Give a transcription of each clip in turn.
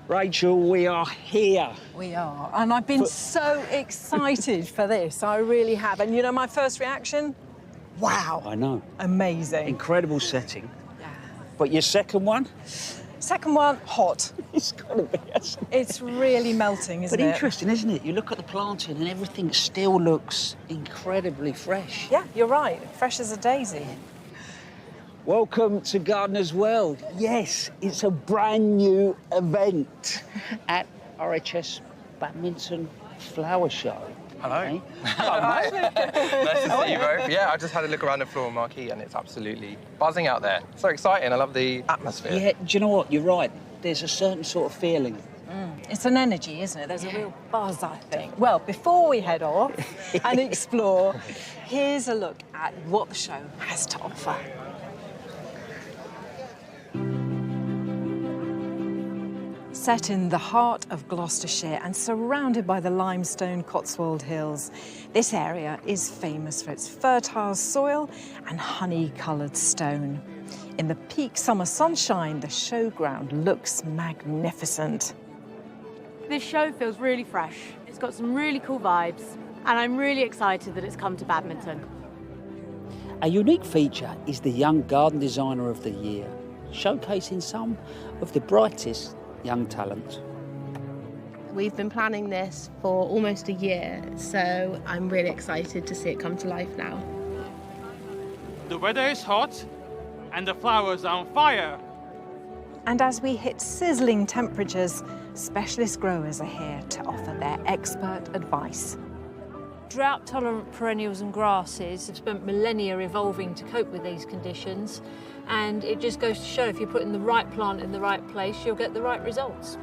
Rachel, we are here. We are, and I've been so excited for this. I really have. And you know, my first reaction? Wow. I know. Amazing. Incredible setting. Yeah. But your second one? Second one, hot. It's got to be, hasn't it? It's really melting, isn't it? But interesting, isn't it? You look at the planting and everything still looks incredibly fresh. Yeah, you're right. Fresh as a daisy. Welcome to Gardener's World. Yes, it's a brand new event at RHS Badminton Flower Show. Hello. Okay? Hello, nice to see you both. Yeah, I just had a look around the floor marquee and it's absolutely buzzing out there. So exciting. I love the atmosphere. Yeah, do you know what? You're right. There's a certain sort of feeling. It's an energy, isn't it? There's a real buzz, I think. Well, before we head off and explore, here's a look at what the show has to offer. Set in the heart of Gloucestershire and surrounded by the limestone Cotswold Hills, this area is famous for its fertile soil and honey-coloured stone. In the peak summer sunshine, the showground looks magnificent. This show feels really fresh. It's got some really cool vibes, and I'm really excited that it's come to Badminton. A unique feature is the Young Garden Designer of the Year, showcasing some of the brightest young talent. We've been planning this for almost a year, so I'm really excited to see it come to life now. The weather is hot and the flowers are on fire. And as we hit sizzling temperatures, specialist growers are here to offer their expert advice. Drought-tolerant perennials and grasses have spent millennia evolving to cope with these conditions, and it just goes to show if you're putting the right plant in the right place, you'll get the right results.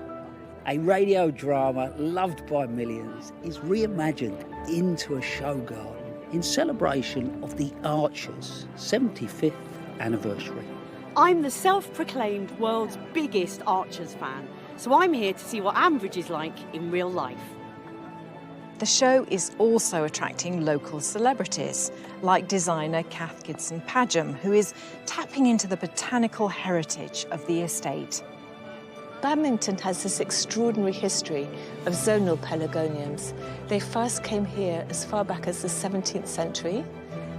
A radio drama loved by millions is reimagined into a show garden in celebration of the Archers' 75th anniversary. I'm the self-proclaimed world's biggest Archers fan, so I'm here to see what Ambridge is like in real life. The show is also attracting local celebrities, like designer Kath Gibson-Padgham, who is tapping into the botanical heritage of the estate. Badminton has this extraordinary history of zonal pelargoniums. They first came here as far back as the 17th century.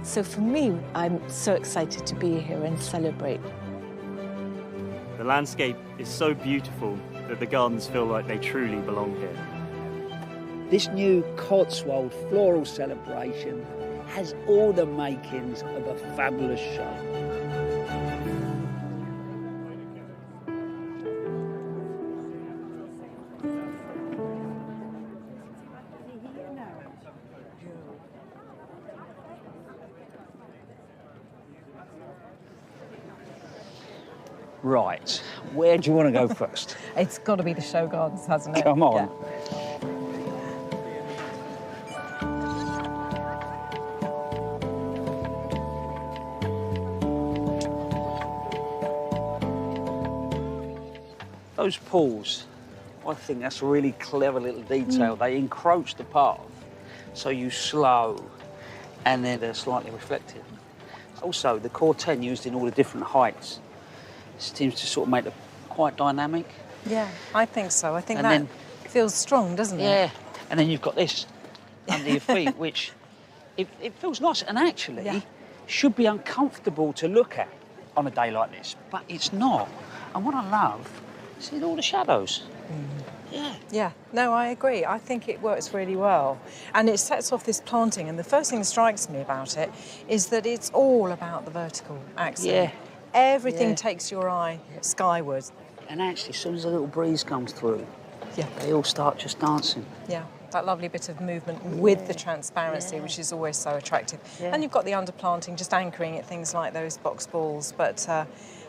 So for me, I'm so excited to be here and celebrate. The landscape is so beautiful that the gardens feel like they truly belong here. This new Cotswold floral celebration has all the makings of a fabulous show. Right, where do you want to go first? It's got to be the show gardens, hasn't it? Come on. Yeah. Those pools, I think that's a really clever little detail. They encroach the path, so you slow, and then they're slightly reflective. Also, the core 10 used in all the different heights seems to sort of make it quite dynamic. Yeah, I think so. I think And that then- feels strong, doesn't it? Yeah, and then you've got this under your feet, which it feels nice and actually should be uncomfortable to look at on a day like this, but it's not. And what I love is all the shadows. Yeah. Yeah, no, I agree. I think it works really well. And it sets off this planting, and the first thing that strikes me about it is that it's all about the vertical axis. Yeah. Everything Yeah. takes your eye skyward. And actually, as soon as a little breeze comes through, Yeah. they all start just dancing. Yeah, that lovely bit of movement with the transparency, which is always so attractive. Yeah. And you've got the underplanting just anchoring at things like those box balls, but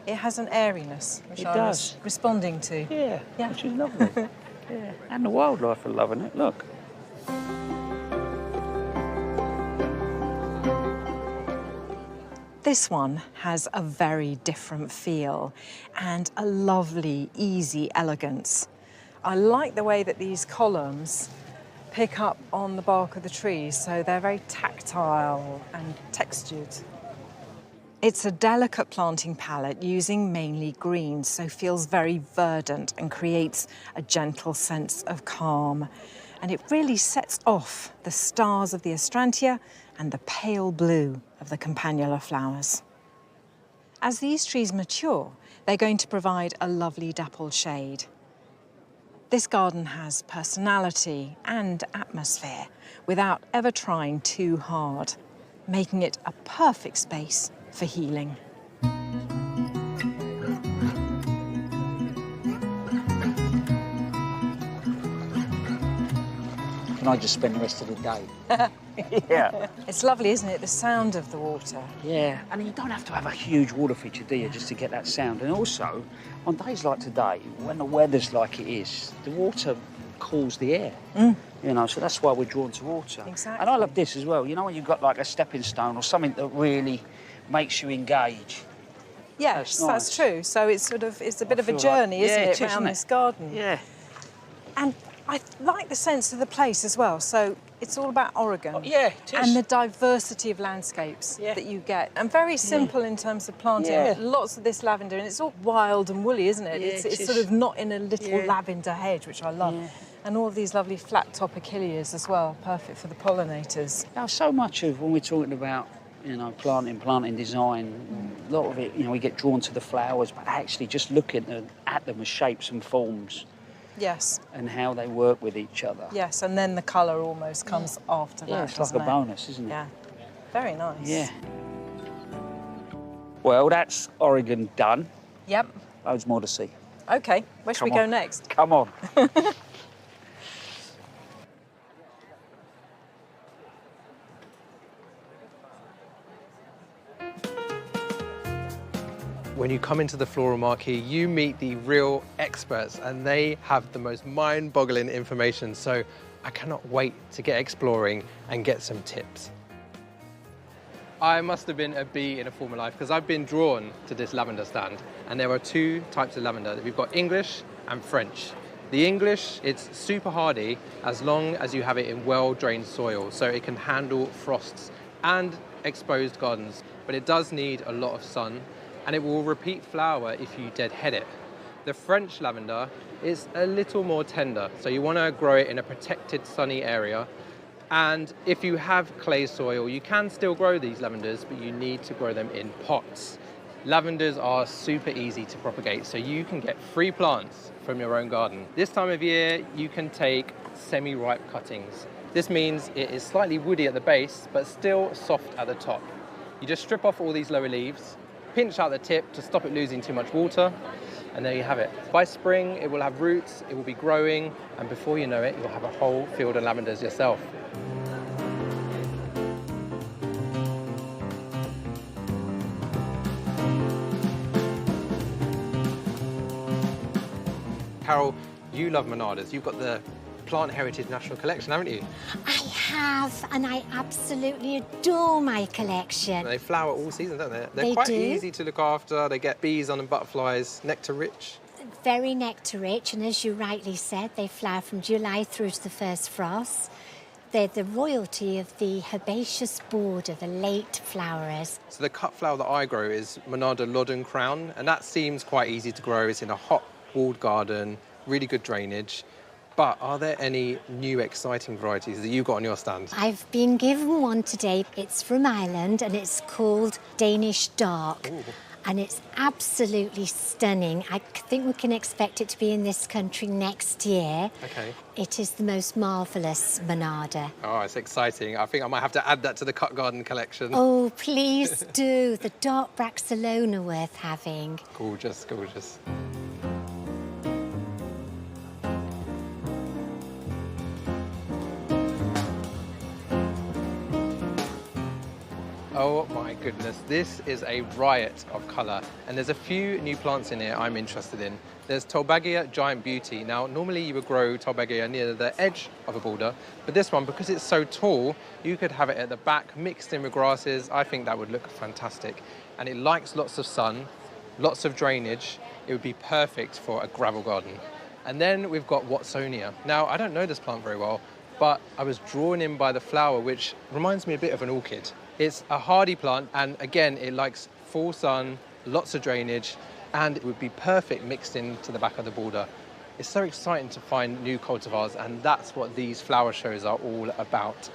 it has an airiness, which It I does. was responding to. Yeah, Yeah. which is lovely. Yeah, and the wildlife are loving it, look. This one has a very different feel and a lovely, easy elegance. I like the way that these columns pick up on the bark of the trees, so they're very tactile and textured. It's a delicate planting palette using mainly greens, so feels very verdant and creates a gentle sense of calm. And it really sets off the stars of the astrantia and the pale blue of the campanula flowers. As these trees mature, they're going to provide a lovely dappled shade. This garden has personality and atmosphere without ever trying too hard, making it a perfect space for healing. Can I just spend the rest of the day? Yeah. It's lovely, isn't it? The sound of the water. Yeah, and you don't have to have a huge water feature, do you, just to get that sound? And also, on days like today, when the weather's like it is, the water cools the air. You know, so that's why we're drawn to water. Exactly. And I love this as well. You know, when you've got like a stepping stone or something that really makes you engage. Yes, That's that's true. So it's sort of, it's a bit of a feel journey, like- isn't yeah, it, it is, around isn't it? this garden? Yeah. And I like the sense of the place as well. So it's all about Oregon. Yeah, it is. And the diversity of landscapes that you get. And very simple in terms of planting. Yeah. Lots of this lavender, and it's all wild and woolly, isn't it? Yeah, it's it it's is. sort of not in a little Yeah. lavender hedge, which I love. Yeah. And all of these lovely flat top achilles as well, perfect for the pollinators. Now, so much of when we're talking about, you know, planting design, a lot of it, you know, we get drawn to the flowers, but actually just looking at them as shapes and forms Yes, and how they work with each other. yes, and then the colour almost comes after that, Yeah, it's like doesn't a it? bonus, isn't it? Yeah, very nice. Yeah. Well, that's Oregon done. Yep. Loads more to see. Okay, where should we Come go on. next? Come on. When you come into the floral marquee, you meet the real experts and they have the most mind-boggling information. So I cannot wait to get exploring and get some tips. I must have been a bee in a former life because I've been drawn to this lavender stand. And there are two types of lavender. We've got English and French. The English, it's super hardy as long as you have it in well-drained soil, so it can handle frosts and exposed gardens. But it does need a lot of sun, and it will repeat flower if you deadhead it. The French lavender is a little more tender, so you want to grow it in a protected sunny area. And if you have clay soil, you can still grow these lavenders, but you need to grow them in pots. Lavenders are super easy to propagate, so you can get free plants from your own garden. This time of year, you can take semi-ripe cuttings. This means it is slightly woody at the base, but still soft at the top. You just strip off all these lower leaves, pinch out the tip to stop it losing too much water, and there you have it. By spring, it will have roots, it will be growing, and before you know it, you'll have a whole field of lavenders yourself. Carol, you love monadas. You've got the Plant Heritage National Collection, haven't you? I have, and I absolutely adore my collection. They flower all season, don't they? They're They quite do. easy to look after. They get bees on and butterflies, nectar rich. Very nectar rich, and as you rightly said, they flower from July through to the first frost. They're the royalty of the herbaceous border, the late flowerers. So the cut flower that I grow is Monada Loddon Crown, and that seems quite easy to grow. It's in a hot walled garden, really good drainage. But are there any new exciting varieties that you've got on your stand? I've been given one today. It's from Ireland, and it's called Danish Dark. Ooh. And it's absolutely stunning. I think we can expect it to be in this country next year. Okay. It is the most marvellous monada. Oh, it's exciting. I think I might have to add that to the cut garden collection. Oh, please do. The dark bracts alone are worth having. Gorgeous, gorgeous. Oh my goodness, this is a riot of colour. And there's a few new plants in here I'm interested in. There's Tolbagia Giant Beauty. Now, normally you would grow Tolbagia near the edge of a border, but this one, because it's so tall, you could have it at the back, mixed in with grasses. I think that would look fantastic. And it likes lots of sun, lots of drainage. It would be perfect for a gravel garden. And then we've got Watsonia. Now, I don't know this plant very well, but I was drawn in by the flower, which reminds me a bit of an orchid. It's a hardy plant, and again, it likes full sun, lots of drainage, and it would be perfect mixed into the back of the border. It's so exciting to find new cultivars, and that's what these flower shows are all about.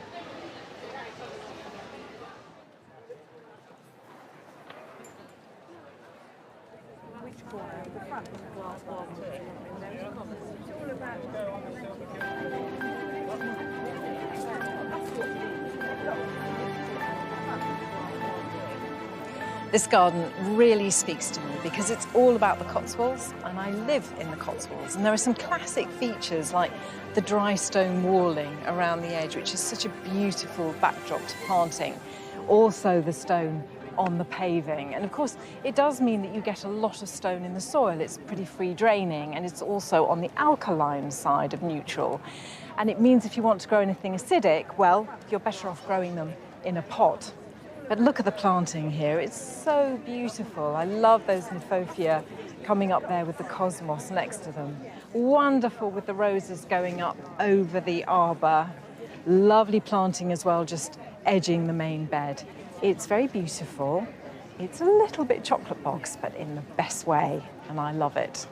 This garden really speaks to me because it's all about the Cotswolds, and I live in the Cotswolds. And there are some classic features like the dry stone walling around the edge, which is such a beautiful backdrop to planting. Also the stone on the paving. And of course, it does mean that you get a lot of stone in the soil. It's pretty free draining, and it's also on the alkaline side of neutral. And it means if you want to grow anything acidic, well, you're better off growing them in a pot. But look at the planting here, it's so beautiful. I love those Nymphophia coming up there with the cosmos next to them. Wonderful with the roses going up over the arbour. Lovely planting as well, just edging the main bed. It's very beautiful. It's a little bit chocolate box, but in the best way, and I love it.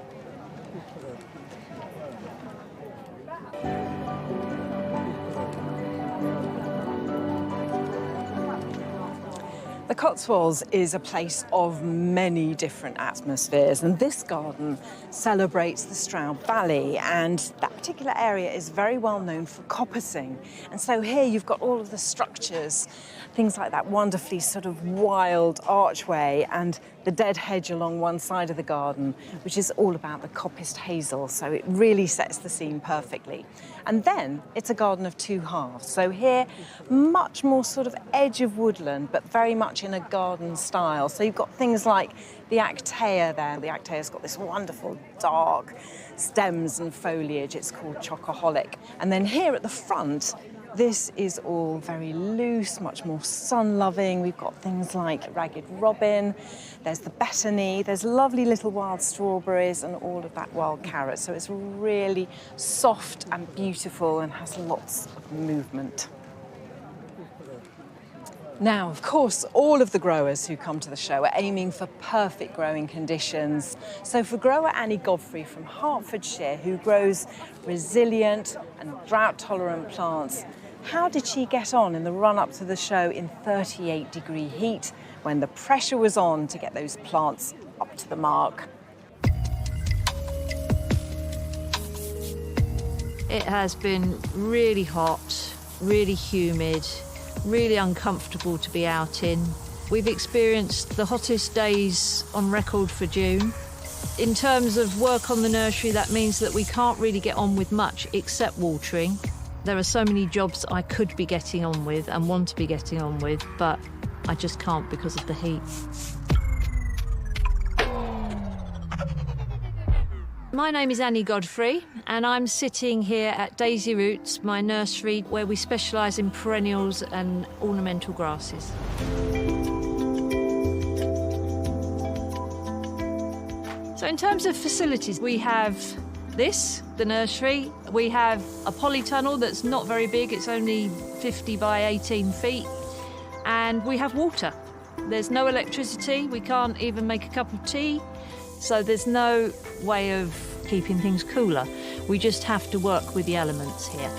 The Cotswolds is a place of many different atmospheres, and this garden celebrates the Stroud Valley, and that particular area is very well known for coppicing. And so here you've got all of the structures, things like that wonderfully sort of wild archway and the dead hedge along one side of the garden, which is all about the coppiced hazel, so it really sets the scene perfectly. And then it's a garden of two halves. So here, much more sort of edge of woodland, but very much in a garden style. So you've got things like the Actaea there. The Actaea's got this wonderful dark stems and foliage. It's called Chocoholic. And then here at the front, this is all very loose, much more sun-loving. We've got things like ragged robin, there's the betony, there's lovely little wild strawberries and all of that wild carrot. So it's really soft and beautiful and has lots of movement. Now, of course, all of the growers who come to the show are aiming for perfect growing conditions. So for grower Annie Godfrey from Hertfordshire, who grows resilient and drought-tolerant plants, how did she get on in the run-up to the show in 38-degree heat when the pressure was on to get those plants up to the mark? It has been really hot, really humid, really uncomfortable to be out in. We've experienced the hottest days on record for June. In terms of work on the nursery, that means that we can't really get on with much except watering. There are so many jobs I could be getting on with and want to be getting on with, but I just can't because of the heat. My name is Annie Godfrey, and I'm sitting here at Daisy Roots, my nursery, where we specialise in perennials and ornamental grasses. So in terms of facilities, we have this, the nursery. We have a polytunnel that's not very big, it's only 50 by 18 feet, and we have water. There's no electricity, we can't even make a cup of tea, so there's no way of keeping things cooler. We just have to work with the elements here.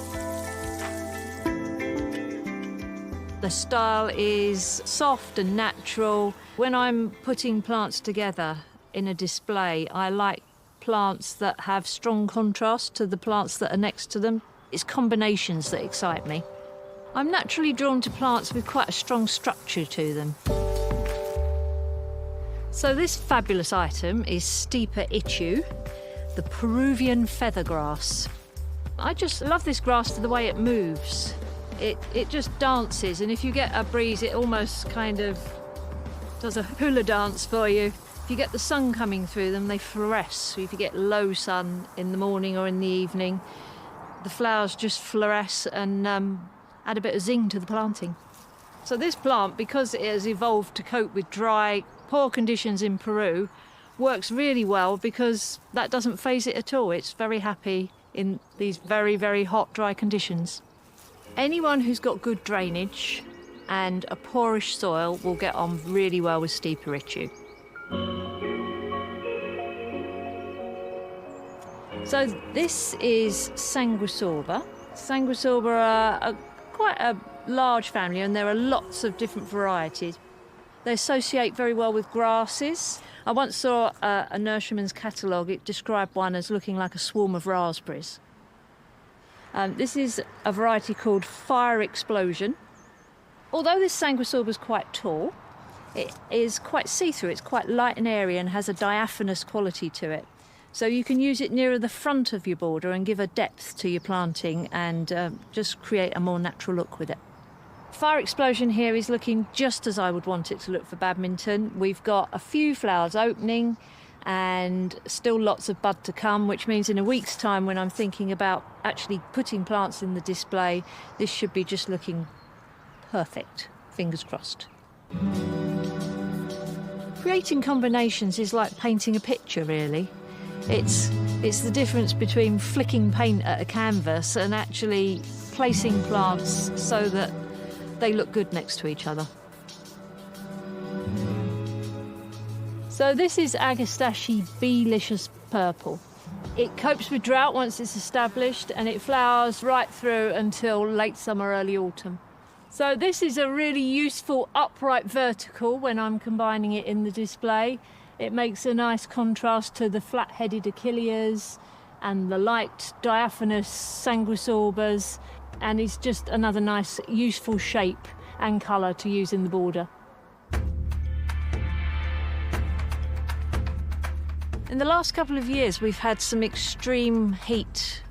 The style is soft and natural. When I'm putting plants together in a display, I like plants that have strong contrast to the plants that are next to them. It's combinations that excite me. I'm naturally drawn to plants with quite a strong structure to them. So this fabulous item is Stipa itchu, the Peruvian feathergrass. I just love this grass for the way it moves. It just dances, and if you get a breeze, it almost kind of does a hula dance for you. If you get the sun coming through them, they fluoresce. So if you get low sun in the morning or in the evening, the flowers just fluoresce and add a bit of zing to the planting. So this plant, because it has evolved to cope with dry, poor conditions in Peru, works really well because that doesn't faze it at all. It's very happy in these very, very hot, dry conditions. Anyone who's got good drainage and a poorish soil will get on really well with steeper issue. So this is Sanguisorba. Sanguisorba are quite a large family, and there are lots of different varieties. They associate very well with grasses. I once saw a nurseryman's catalogue. It described one as looking like a swarm of raspberries. This is a variety called Fire Explosion. Although this Sanguisorba is quite tall, it is quite see-through. It's quite light and airy and has a diaphanous quality to it. So you can use it nearer the front of your border and give a depth to your planting and just create a more natural look with it. Fire Explosion here is looking just as I would want it to look for badminton. We've got a few flowers opening and still lots of bud to come, which means in a week's time, when I'm thinking about actually putting plants in the display, this should be just looking perfect. Fingers crossed. Creating combinations is like painting a picture, really. It's the difference between flicking paint at a canvas and actually placing plants so that they look good next to each other. So this is Agastache Beelicious Purple. It copes with drought once it's established, and it flowers right through until late summer, early autumn. So this is a really useful upright vertical when I'm combining it in the display. It makes a nice contrast to the flat-headed Achilleas and the light diaphanous Sanguisorbas, and it's just another nice useful shape and colour to use in the border. In the last couple of years, we've had some extreme heat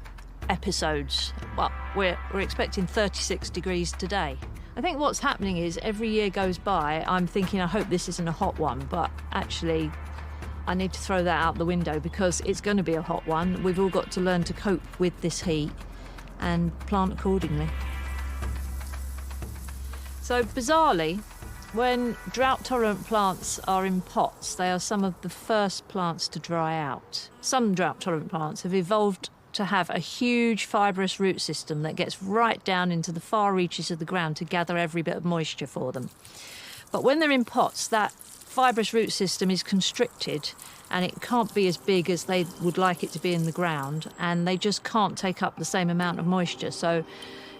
episodes. Well, we're expecting 36 degrees today. I think what's happening is every year goes by, I'm thinking, I hope this isn't a hot one, but actually I need to throw that out the window because it's going to be a hot one. We've all got to learn to cope with this heat and plant accordingly. So bizarrely, when drought-tolerant plants are in pots, they are some of the first plants to dry out. Some drought-tolerant plants have evolved to have a huge fibrous root system that gets right down into the far reaches of the ground to gather every bit of moisture for them. But when they're in pots, that fibrous root system is constricted and it can't be as big as they would like it to be in the ground, and they just can't take up the same amount of moisture. So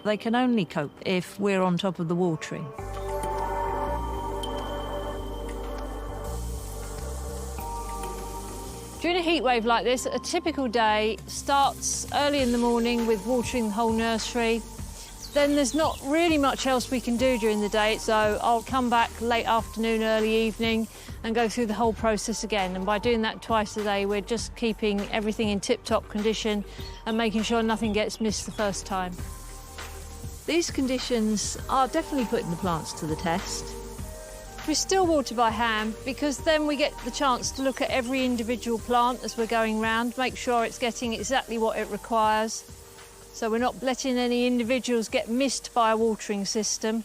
they can only cope if we're on top of the watering. During a heat wave like this, a typical day starts early in the morning with watering the whole nursery. Then there's not really much else we can do during the day, so I'll come back late afternoon, early evening and go through the whole process again. And by doing that twice a day, we're just keeping everything in tip-top condition and making sure nothing gets missed the first time. These conditions are definitely putting the plants to the test. We still water by hand because then we get the chance to look at every individual plant as we're going round, make sure it's getting exactly what it requires. So we're not letting any individuals get missed by a watering system.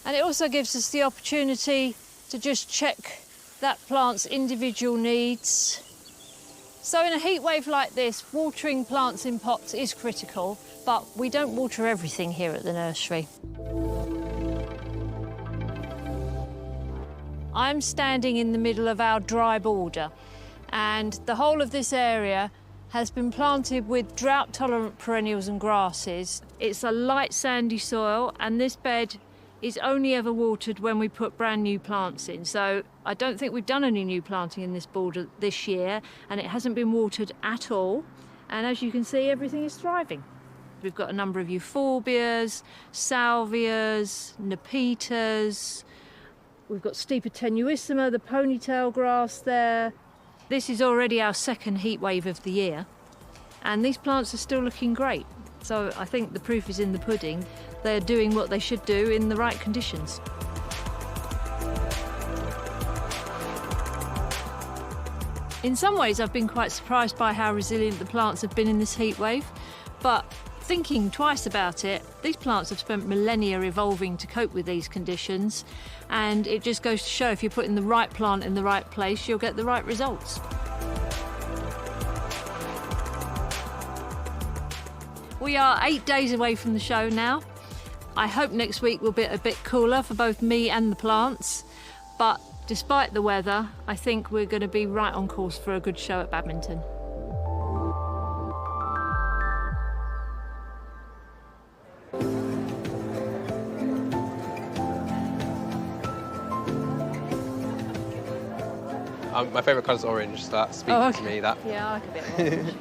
And it also gives us the opportunity to just check that plant's individual needs. So in a heat wave like this, watering plants in pots is critical, but we don't water everything here at the nursery. I'm standing in the middle of our dry border, and the whole of this area has been planted with drought-tolerant perennials and grasses. It's a light sandy soil, and this bed is only ever watered when we put brand new plants in. So I don't think we've done any new planting in this border this year, and it hasn't been watered at all. And as you can see, everything is thriving. We've got a number of euphorbias, salvias, nepetas. We've got Stipa tenuissima, the ponytail grass there. This is already our second heat wave of the year, and these plants are still looking great. So I think the proof is in the pudding. They're doing what they should do in the right conditions. In some ways, I've been quite surprised by how resilient the plants have been in this heat wave, but thinking twice about it, these plants have spent millennia evolving to cope with these conditions, and it just goes to show if you're putting the right plant in the right place, you'll get the right results. We are 8 days away from the show now. I hope next week will be a bit cooler for both me and the plants, but despite the weather, I think we're going to be right on course for a good show at Badminton. My favourite colour is orange, so that speaks to me. That. Yeah, I like a bit of orange.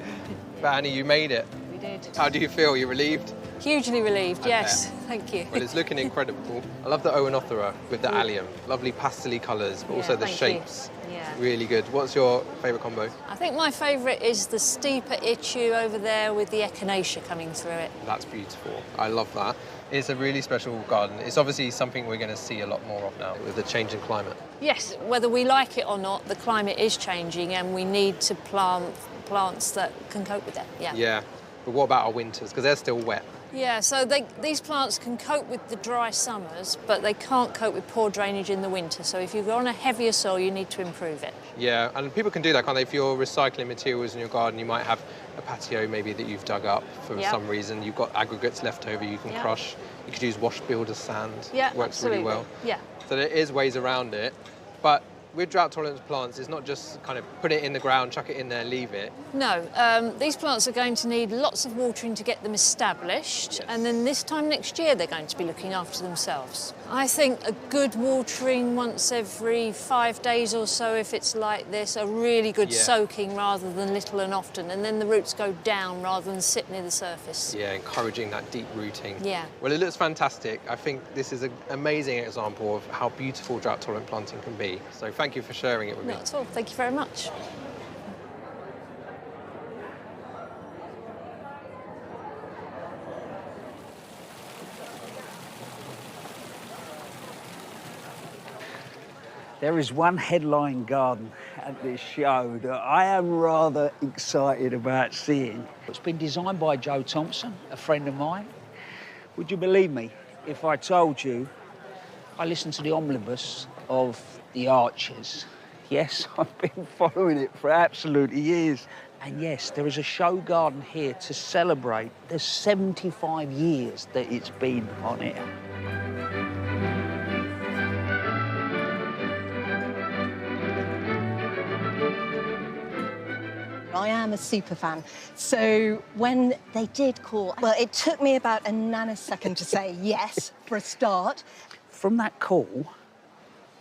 But Annie, you made it. We did. How do you feel? You relieved? Hugely relieved, yes. Thank you. Well, it's looking incredible. I love the Oenothera with the allium. Lovely pastel-y colours, but also the shapes. Yeah. Really good. What's your favourite combo? I think my favourite is the steeper Itchu over there with the echinacea coming through it. That's beautiful. I love that. It's a really special garden. It's obviously something we're going to see a lot more of now with the change in climate. Yes, whether we like it or not, the climate is changing and we need to plant plants that can cope with that, Yeah, but what about our winters? Because they're still wet. Yeah, so these plants can cope with the dry summers, but they can't cope with poor drainage in the winter. So if you're on a heavier soil, you need to improve it. Yeah, and people can do that, can't they? If you're recycling materials in your garden, you might have a patio maybe that you've dug up for some reason. You've got aggregates left over you can crush. You could use wash builder sand. Yeah, works absolutely. really well. Yeah. So there is ways around it, but with drought-tolerant plants, it's not just kind of put it in the ground, chuck it in there, leave it. No, these plants are going to need lots of watering to get them established, and then this time next year they're going to be looking after themselves. I think a good watering once every 5 days or so, if it's like this, a really good soaking rather than little and often, and then the roots go down rather than sit near the surface. Yeah, encouraging that deep rooting. Yeah. Well, it looks fantastic. I think this is an amazing example of how beautiful drought-tolerant planting can be. So thank you for sharing it with me. Not at all. Thank you very much. There is one headline garden at this show that I am rather excited about seeing. It's been designed by Joe Thompson, a friend of mine. Would you believe me if I told you I listened to the omnibus of the Archers? Yes, I've been following it for absolutely years. And yes, there is a show garden here to celebrate the 75 years that it's been on air. I am a super fan. So when they did call, well, it took me about a nanosecond to say yes for a start. From that call,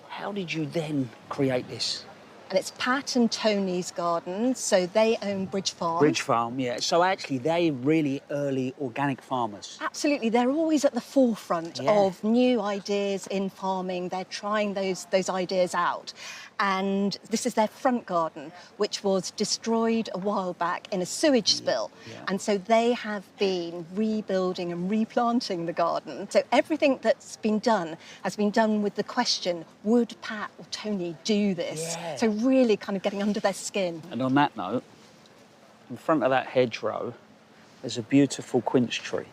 how did you then create this? And it's Pat and Tony's garden, so they own Bridge Farm. Bridge Farm, yeah. So actually, they're really early organic farmers. Absolutely, they're always at the forefront of new ideas in farming. They're trying those ideas out. And this is their front garden, which was destroyed a while back in a sewage spill. Yeah. And so they have been rebuilding and replanting the garden. So everything that's been done has been done with the question, would Pat or Tony do this? Yeah. So really kind of getting under their skin. And on that note, in front of that hedgerow, there's a beautiful quince tree.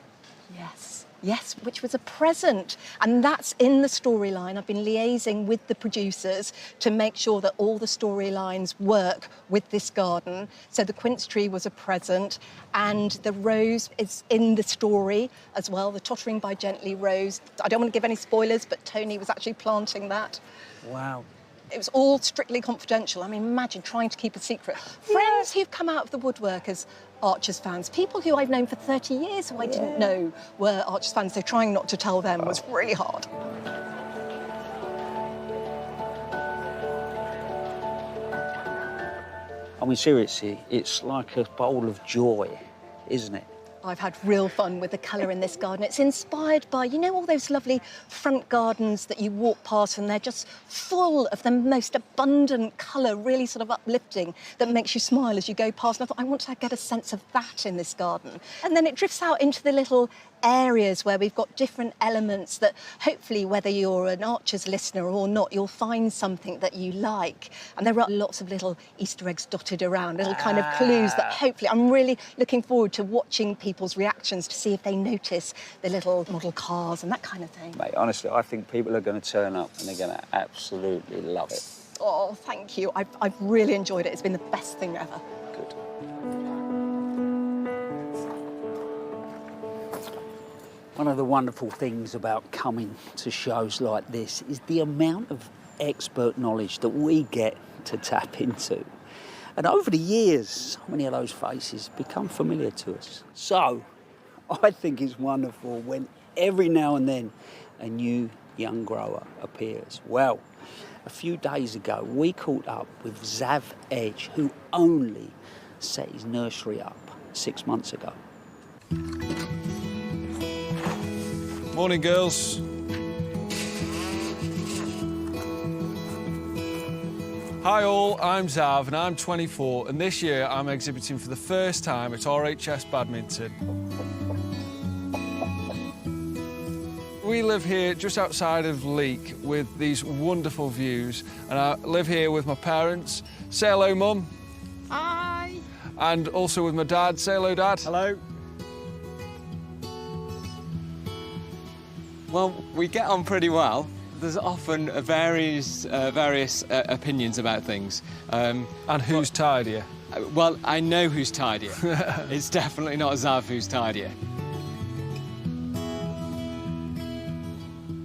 Yes, which was a present. And that's in the storyline. I've been liaising with the producers to make sure that all the storylines work with this garden. So the quince tree was a present, and the rose is in the story as well, the Tottering by Gently rose. I don't want to give any spoilers, but Tony was actually planting that. Wow. It was all strictly confidential. I mean, imagine trying to keep a secret. Friends who've come out of the woodwork as Archers fans, people who I've known for 30 years who I didn't know were Archers fans, so trying not to tell them was really hard. I mean, seriously, it's like a bowl of joy, isn't it? I've had real fun with the colour in this garden. It's inspired by, you know, all those lovely front gardens that you walk past and they're just full of the most abundant colour, really sort of uplifting, that makes you smile as you go past. And I thought, I want to get a sense of that in this garden. And then it drifts out into the little areas where we've got different elements that hopefully, whether you're an Archers listener or not, you'll find something that you like. And there are lots of little Easter eggs dotted around, little kind of clues that hopefully, I'm really looking forward to watching people's reactions to see if they notice the little model cars and that kind of thing. Mate, honestly, I think people are going to turn up and they're going to absolutely love it. Oh, thank you. I've really enjoyed it. It's been the best thing ever. Good. One of the wonderful things about coming to shows like this is the amount of expert knowledge that we get to tap into. And over the years, so many of those faces become familiar to us. So, I think it's wonderful when every now and then a new young grower appears. Well, a few days ago, we caught up with Zav Edge, who only set his nursery up 6 months ago. Morning, girls. Hi all, I'm Zav and I'm 24, and this year I'm exhibiting for the first time at RHS Badminton. We live here just outside of Leek with these wonderful views, and I live here with my parents. Say hello, Mum. Hi. And also with my dad. Say hello, Dad. Hello. Well, we get on pretty well. There's often various opinions about things. And who's tidier? Well, I know who's tidier. It's definitely not Zav who's tidier.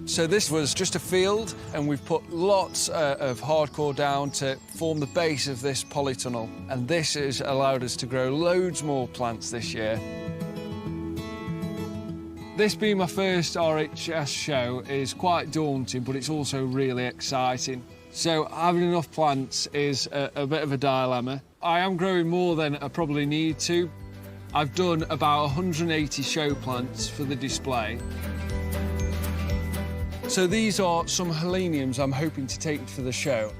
So this was just a field, and we've put lots of hardcore down to form the base of this polytunnel, and this has allowed us to grow loads more plants this year. This being my first RHS show is quite daunting, but it's also really exciting. So having enough plants is a bit of a dilemma. I am growing more than I probably need to. I've done about 180 show plants for the display. So these are some heleniums I'm hoping to take for the show.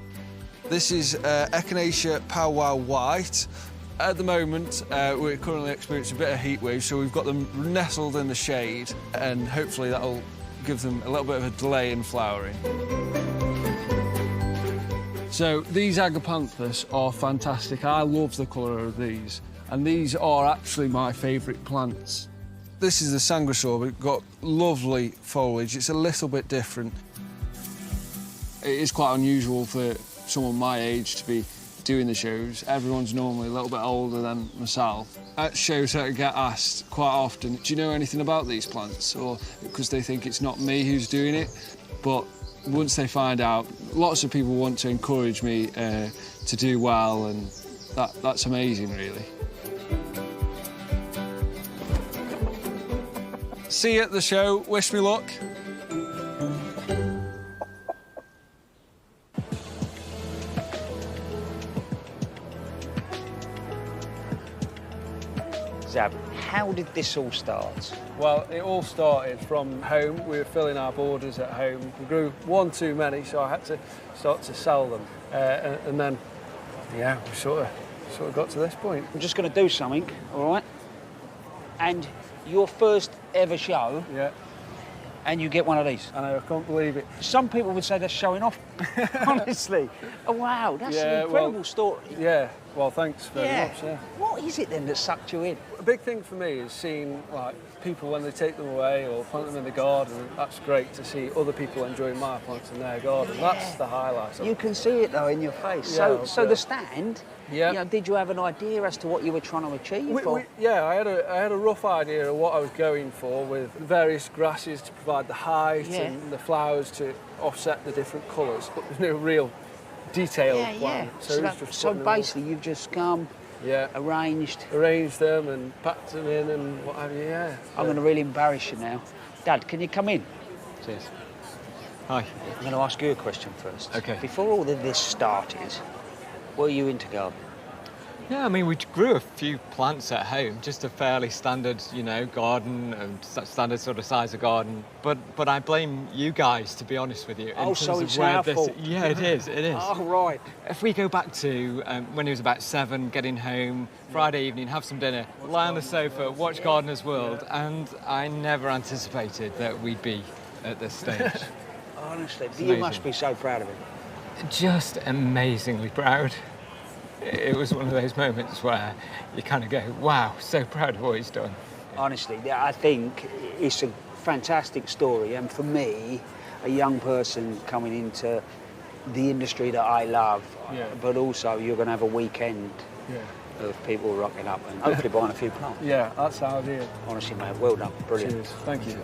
This is Echinacea Powwow White. At the moment, we're currently experiencing a bit of heat wave, so we've got them nestled in the shade, and hopefully that'll give them a little bit of a delay in flowering. So these Agapanthus are fantastic. I love the colour of these, and these are actually my favourite plants. This is the Sanguisaur, but it's got lovely foliage. It's a little bit different. It is quite unusual for someone my age to be doing the shows. Everyone's normally a little bit older than myself. At shows I get asked quite often, do you know anything about these plants? Or because they think it's not me who's doing it. But once they find out, lots of people want to encourage me to do well, and that's amazing, really. See you at the show. Wish me luck. Zab, how did this all start? Well, it all started from home. We were filling our borders at home. We grew one too many, so I had to start to sell them. And then, yeah, we sort of got to this point. I'm just going to do something, all right? And your first ever show, yeah, and you get one of these. I know, I can't believe it. Some people would say that's showing off, honestly. Oh, wow, that's an incredible story. Yeah, well, thanks very much, yeah. What is it then that sucked you in? A big thing for me is seeing, like, people when they take them away or plant them in the garden. That's great to see other people enjoying my plants in their garden. Yeah. That's the highlight. You can see it, though, in your face. Yeah, so the stand, yeah. You know, did you have an idea as to what you were trying to achieve? Yeah, I had a rough idea of what I was going for, with various grasses to provide the height and the flowers to offset the different colours, but there's no real detailed plan. So basically, you've just come, arranged them and packed them in and what have you, yeah. I'm going to really embarrass you now. Dad, can you come in? Cheers. Hi. I'm going to ask you a question first. OK. Before all of this started, were you into gardening? Yeah, I mean, we grew a few plants at home, just a fairly standard, you know, garden, and standard sort of size of garden. But I blame you guys, to be honest with you. Oh, so it's our fault. Yeah, it is, it is. Oh, right. If we go back to when he was about 7, getting home, Friday evening, have some dinner, lie on the sofa, watch Gardener's World, and I never anticipated that we'd be at this stage. Honestly, you must be so proud of him. Just amazingly proud. It was one of those moments where you kind of go, wow, so proud of what he's done. Honestly, I think it's a fantastic story, and for me, a young person coming into the industry that I love, but also you're going to have a weekend of people rocking up and hopefully buying a few plants. Yeah, that's the idea. Honestly, mate, well done. Brilliant. Cheers. Thank you.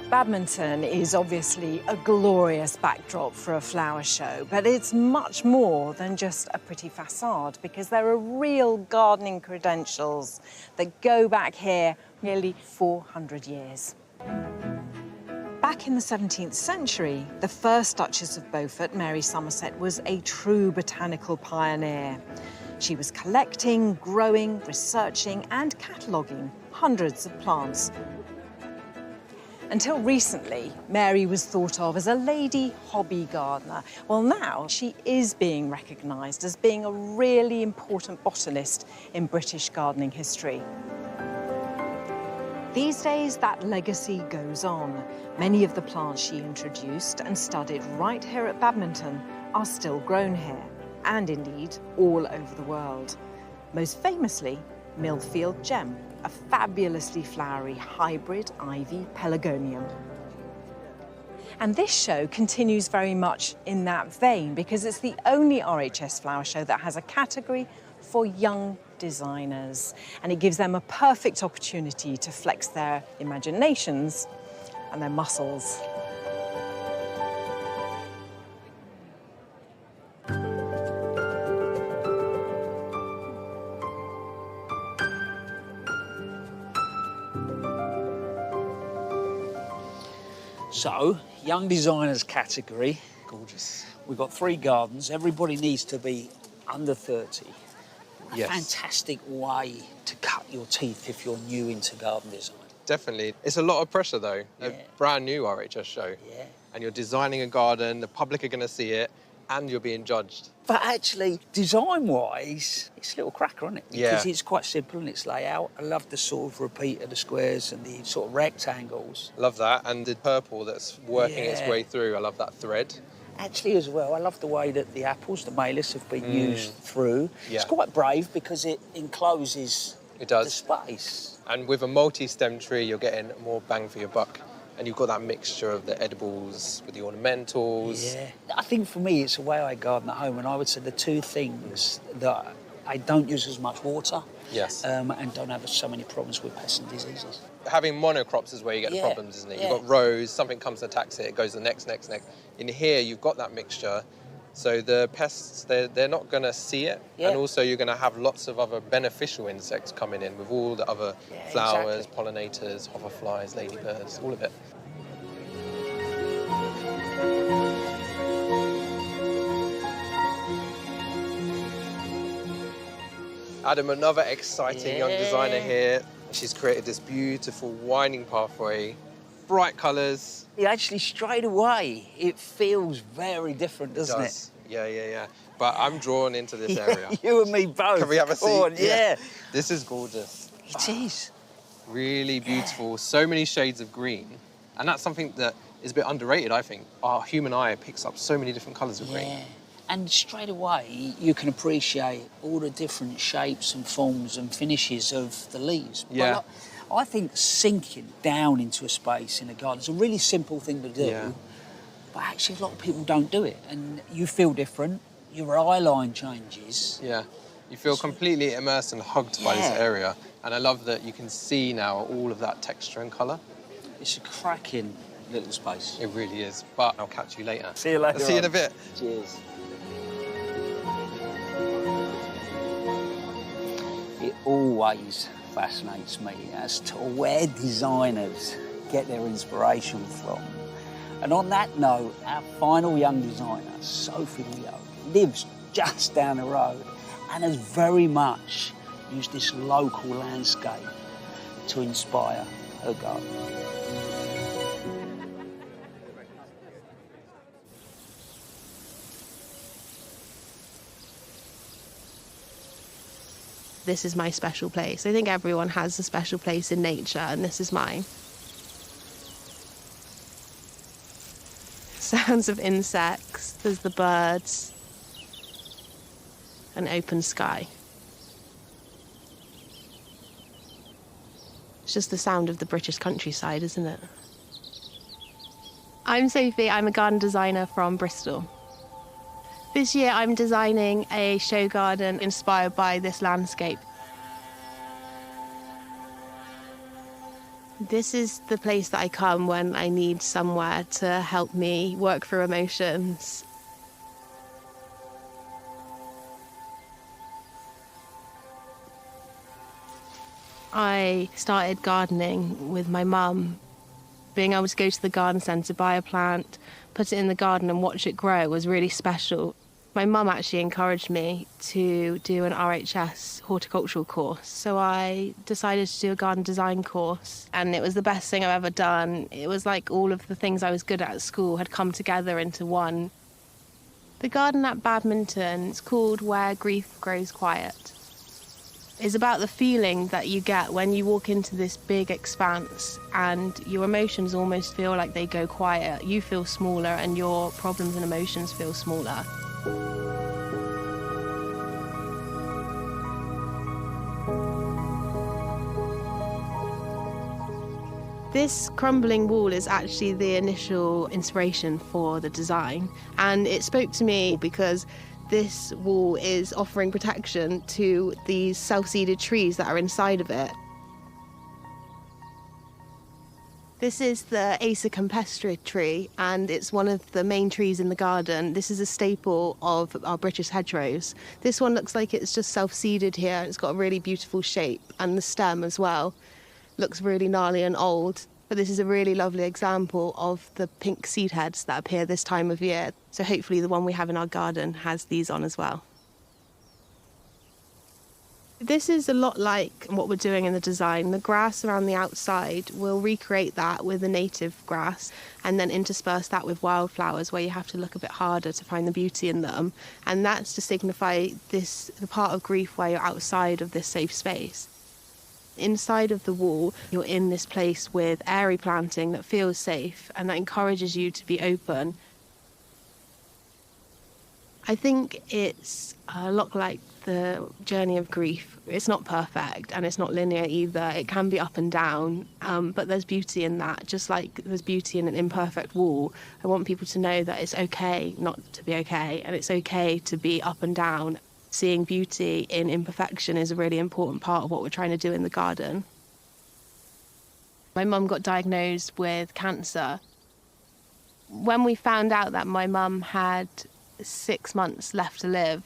Badminton is obviously a glorious backdrop for a flower show, but it's much more than just a pretty facade because there are real gardening credentials that go back here nearly 400 years. Back in the 17th century, the first Duchess of Beaufort, Mary Somerset, was a true botanical pioneer. She was collecting, growing, researching and cataloguing hundreds of plants. Until recently, Mary was thought of as a lady hobby gardener. Well, now she is being recognised as being a really important botanist in British gardening history. These days, that legacy goes on. Many of the plants she introduced and studied right here at Badminton are still grown here, and indeed all over the world. Most famously, Millfield Gem, a fabulously flowery hybrid ivy pelargonium. And this show continues very much in that vein because it's the only RHS flower show that has a category for young designers, and it gives them a perfect opportunity to flex their imaginations and their muscles. So, young designers category. Gorgeous. We've got 3 gardens. Everybody needs to be under 30. Yes. A fantastic way to cut your teeth if you're new into garden design. Definitely. It's a lot of pressure, though. Yeah. A brand new RHS show. Yeah. And you're designing a garden, the public are going to see it, and you're being judged. But actually, design-wise, it's a little cracker, isn't it? Because Yeah. it's quite simple in its layout. I love the sort of repeat of the squares and the sort of rectangles. Love that. And the purple that's working its Yeah. way through. I love that thread. Actually, as well, I love the way that the apples, the malus, have been used through. Yeah. It's quite brave because it encloses It does. the space. And with a multi-stem tree, you're getting more bang for your buck. And you've got that mixture of the edibles with the ornamentals. Yeah. I think for me, it's the way I garden at home, and I would say the 2 things that I don't use as much water Yes. and don't have so many problems with pests and diseases. Having monocrops is where you get the Yeah. problems, isn't it? Yeah. You've got rows, something comes and attacks it, it goes to the next. In here, you've got that mixture. So the pests, they're not going to see it. Yeah. And also you're going to have lots of other beneficial insects coming in with all the other flowers, exactly. pollinators, hoverflies, ladybirds, all of it. Adam, another exciting young designer here. She's created this beautiful winding pathway, bright colours. Actually, straight away, it feels very different, doesn't it? Yeah. But I'm drawn into this area. You and me both. Can we have a seat? Go on, yeah. This is gorgeous. It is. Really beautiful. So many shades of green. And that's something that is a bit underrated, I think. Our human eye picks up so many different colours of green. And straight away, you can appreciate all the different shapes and forms and finishes of the leaves. Yeah. But I think sinking down into a space in a garden is a really simple thing to do. Yeah. But actually, a lot of people don't do it. And you feel different. Your eye line changes. Yeah. You feel completely immersed and hugged by this Yeah. area. And I love that you can see now all of that texture and colour. It's a cracking little space. It really is. But I'll catch you later. See you later. I'll see you in a bit. Cheers. It always fascinates me as to where designers get their inspiration from. And on that note, our final young designer, Sophie Leo, lives just down the road and has very much used this local landscape to inspire her garden. This is my special place. I think everyone has a special place in nature, and this is mine. Sounds of insects, there's the birds, an open sky. It's just the sound of the British countryside, isn't it? I'm Sophie, I'm a garden designer from Bristol. This year I'm designing a show garden inspired by this landscape. This is the place that I come when I need somewhere to help me work through emotions. I started gardening with my mum. Being able to go to the garden centre, buy a plant, put it in the garden and watch it grow was really special. My mum actually encouraged me to do an RHS horticultural course, so I decided to do a garden design course, and it was the best thing I've ever done. It was like all of the things I was good at school had come together into one. The garden at Badminton is called Where Grief Grows Quiet. It's about the feeling that you get when you walk into this big expanse and your emotions almost feel like they go quiet. You feel smaller and your problems and emotions feel smaller. This crumbling wall is actually the initial inspiration for the design, and it spoke to me because this wall is offering protection to these self-seeded trees that are inside of it. This is the Acer campestre tree, and it's one of the main trees in the garden. This is a staple of our British hedgerows. This one looks like it's just self-seeded here. It's got a really beautiful shape, and the stem as well looks really gnarly and old. But this is a really lovely example of the pink seed heads that appear this time of year. So hopefully the one we have in our garden has these on as well. This is a lot like what we're doing in the design. The grass around the outside, we'll recreate that with the native grass and then intersperse that with wildflowers where you have to look a bit harder to find the beauty in them. And that's to signify the part of grief where you're outside of this safe space. Inside of the wall, you're in this place with airy planting that feels safe and that encourages you to be open. I think it's a lot like the journey of grief. It's not perfect and it's not linear either. It can be up and down, but there's beauty in that. Just like there's beauty in an imperfect wall, I want people to know that it's okay not to be okay, and it's okay to be up and down. Seeing beauty in imperfection is a really important part of what we're trying to do in the garden. My mum got diagnosed with cancer. When we found out that my mum had 6 months left to live,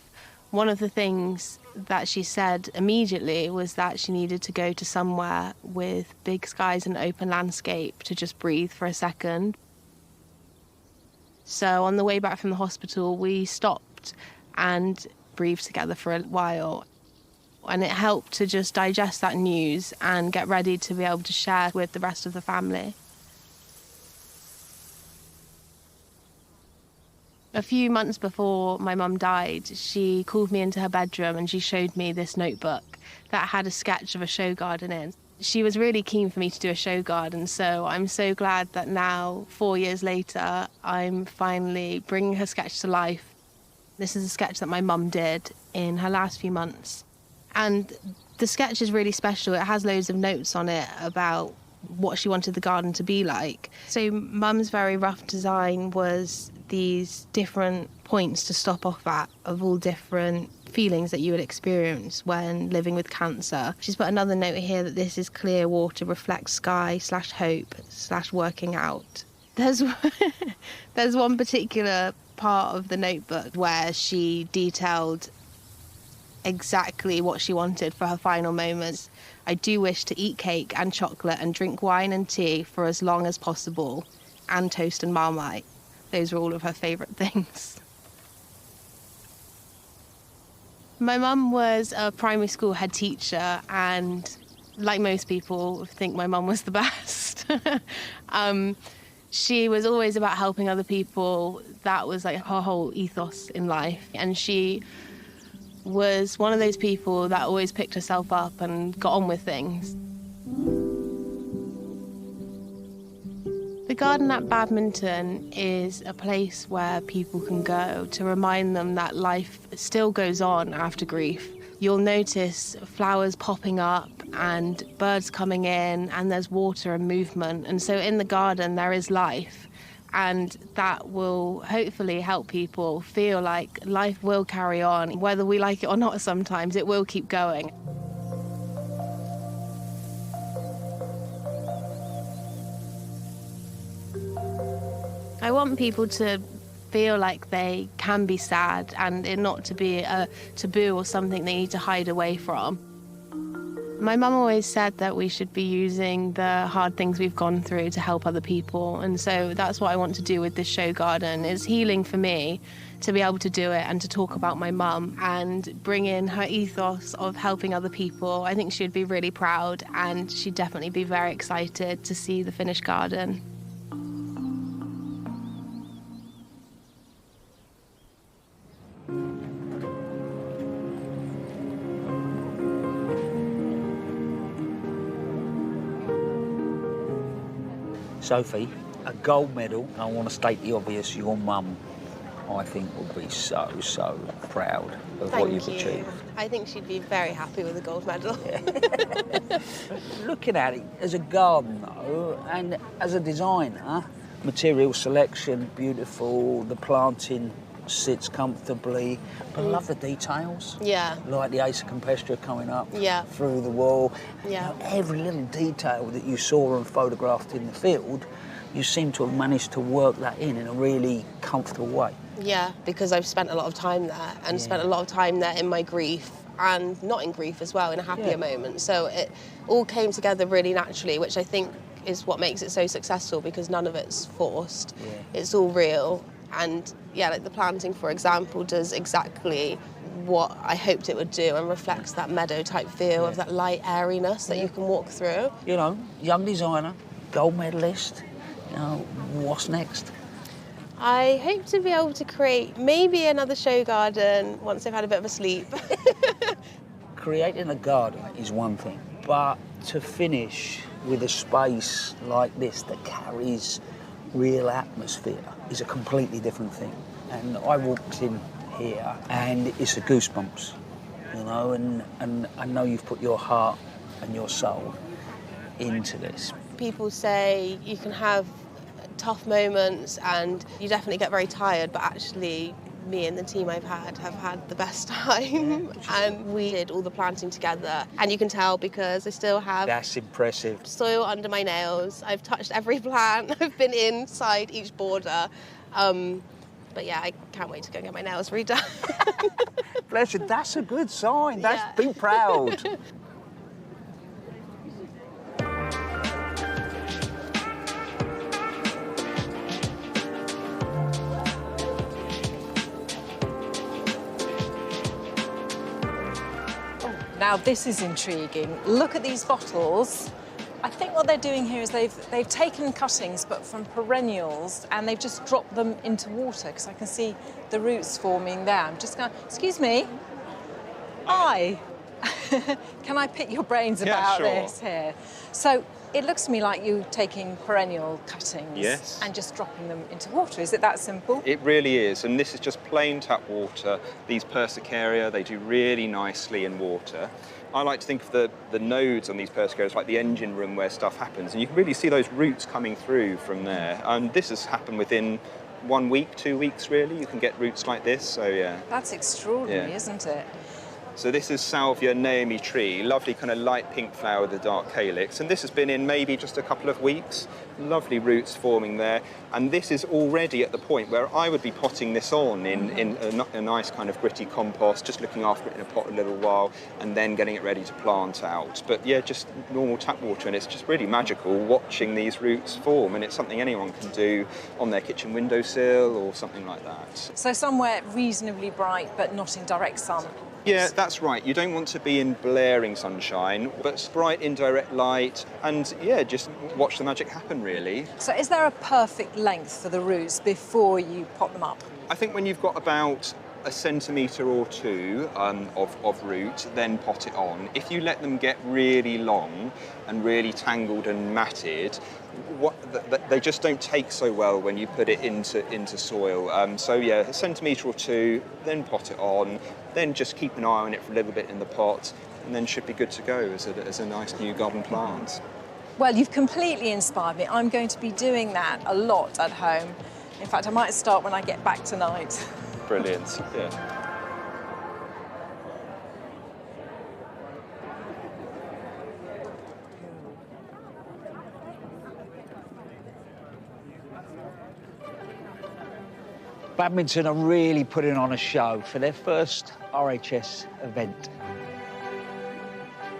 one of the things that she said immediately was that she needed to go to somewhere with big skies and open landscape to just breathe for a second. So on the way back from the hospital, we stopped and breathed together for a while. And it helped to just digest that news and get ready to be able to share with the rest of the family. A few months before my mum died, she called me into her bedroom and she showed me this notebook that had a sketch of a show garden in. She was really keen for me to do a show garden, so I'm so glad that now, 4 years later, I'm finally bringing her sketch to life. This is a sketch that my mum did in her last few months. And the sketch is really special. It has loads of notes on it about what she wanted the garden to be like. So Mum's very rough design was these different points to stop off at of all different feelings that you would experience when living with cancer. She's put another note here that this is clear water, reflects sky / hope / working out. There's one particular part of the notebook where she detailed exactly what she wanted for her final moments. I do wish to eat cake and chocolate and drink wine and tea for as long as possible, and toast and Marmite. Those are all of her favourite things. My mum was a primary school head teacher, and like most people, I think my mum was the best. She was always about helping other people. That was like her whole ethos in life. And she was one of those people that always picked herself up and got on with things. The garden at Badminton is a place where people can go to remind them that life still goes on after grief. You'll notice flowers popping up and birds coming in, and there's water and movement. And so in the garden there is life. And that will hopefully help people feel like life will carry on. Whether we like it or not sometimes, it will keep going. I want people to feel like they can be sad and it not to be a taboo or something they need to hide away from. My mum always said that we should be using the hard things we've gone through to help other people, and so that's what I want to do with this show garden. It's healing for me to be able to do it and to talk about my mum and bring in her ethos of helping other people. I think she'd be really proud and she'd definitely be very excited to see the finished garden. Sophie, a gold medal. I want to state the obvious, your mum, I think, would be so, so proud of what you've achieved. I think she'd be very happy with the gold medal. Yeah. Looking at it as a garden, though, and as a designer, material selection, beautiful, the planting sits comfortably, but I love the details. Yeah. Like the Acer Campestre coming up through the wall. Yeah. You know, every little detail that you saw and photographed in the field, you seem to have managed to work that in a really comfortable way. Yeah, because I've spent a lot of time there and spent a lot of time there in my grief and not in grief as well, in a happier moment. So it all came together really naturally, which I think is what makes it so successful, because none of it's forced. Yeah. It's all real. And yeah, like the planting, for example, does exactly what I hoped it would do and reflects that meadow type feel of that light airiness that you can walk through. You know, young designer, gold medalist, you know, what's next? I hope to be able to create maybe another show garden once I've had a bit of a sleep. Creating a garden is one thing, but to finish with a space like this that carries real atmosphere is a completely different thing. And I walked in here and it's a goosebumps, you know, and I know you've put your heart and your soul into this. People say you can have tough moments and you definitely get very tired, but actually me and the team I've had have had the best time. And we did all the planting together, and you can tell because I still have That's impressive. soil under my nails. I've touched every plant. I've been inside each border. But yeah, I can't wait to go and get my nails redone. Bless you, that's a good sign. Be proud. Now this is intriguing. Look at these bottles. I think what they're doing here is they've taken cuttings, but from perennials, and they've just dropped them into water, because I can see the roots forming there. I'm just going, excuse me. Hi. Can I pick your brains about this here? So it looks to me like you're taking perennial cuttings and just dropping them into water. Is it that simple? It really is, and this is just plain tap water. These Persicaria, they do really nicely in water. I like to think of the nodes on these Persicarias like the engine room where stuff happens, and you can really see those roots coming through from there. And this has happened within 1 week, 2 weeks, really. You can get roots like this, so yeah. That's extraordinary, isn't it? So this is Salvia Naomi tree, lovely kind of light pink flower with a dark calyx, and this has been in maybe just a couple of weeks. Lovely roots forming there, and this is already at the point where I would be potting this on in a nice kind of gritty compost, just looking after it in a pot a little while, and then getting it ready to plant out. But yeah, just normal tap water, and it's just really magical watching these roots form, and it's something anyone can do on their kitchen windowsill or something like that. So somewhere reasonably bright, but not in direct sun. Yeah, that's right. You don't want to be in blaring sunshine, but bright indirect light, and yeah, just watch the magic happen, really. So is there a perfect length for the roots before you pot them up? I think when you've got about 1 centimetre or 2 of root, then pot it on. If you let them get really long and really tangled and matted, they just don't take so well when you put it into soil. So yeah, 1 centimetre or 2, then pot it on, then just keep an eye on it for a little bit in the pot, and then should be good to go as a nice new garden plant. Well, you've completely inspired me. I'm going to be doing that a lot at home. In fact, I might start when I get back tonight. Brilliant. Yeah. Badminton are really putting on a show for their first RHS event.